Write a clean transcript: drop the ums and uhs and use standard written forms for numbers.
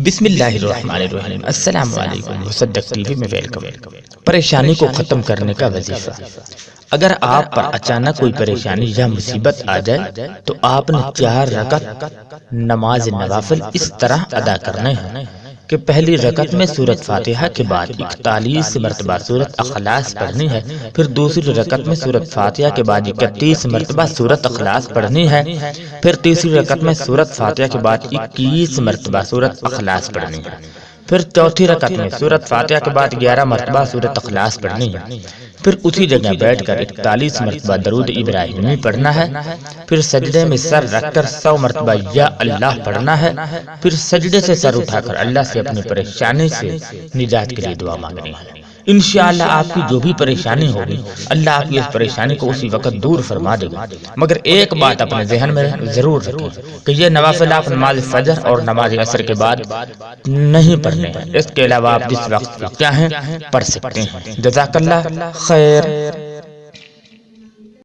بسم اللہ الرحمن الرحیم۔ السلام علیکم، مصدق ٹی وی میں ویلکم۔ پریشانی کو ختم کرنے کا وظیفہ۔ اگر آپ پر اچانک کوئی پریشانی یا مصیبت آ جائے تو آپ نے 4 رکعت نماز نوافل اس طرح ادا کرنے ہیں کہ پہلی رکعت میں سورۃ فاتحہ کے بعد 41 مرتبہ سورۃ اخلاص پڑھنی ہے، پھر دوسری رکعت میں سورۃ فاتحہ کے بعد 31 مرتبہ سورۃ اخلاص پڑھنی ہے، پھر تیسری رکعت میں سورۃ فاتحہ کے بعد 21 مرتبہ سورۃ اخلاص پڑھنی ہے، پھر چوتھی رکعت میں سورۃ فاتحہ کے بعد 11 مرتبہ سورۃ اخلاص پڑھنی ہے، پھر اسی جگہ بیٹھ کر 41 مرتبہ درود ابراہیمی پڑھنا ہے، پھر سجدے میں سر رکھ کر 100 مرتبہ یا اللہ پڑھنا ہے، پھر سجدے سے سر اٹھا کر اللہ سے اپنی پریشانی سے نجات کے لیے دعا مانگنی ہے۔ انشاءاللہ آپ کی جو بھی پریشانی ہوگی اللہ آپ کی اس پریشانی کو اسی وقت دور فرما دے گا۔ مگر ایک بات اپنے ذہن میں ضرور رکھیں کہ یہ نوافل آپ نماز فجر اور نماز عصر کے بعد نہیں پڑھنے ہیں، اس کے علاوہ آپ جس وقت چاہیں پڑھ سکتے ہیں۔ جزاک اللہ خیر۔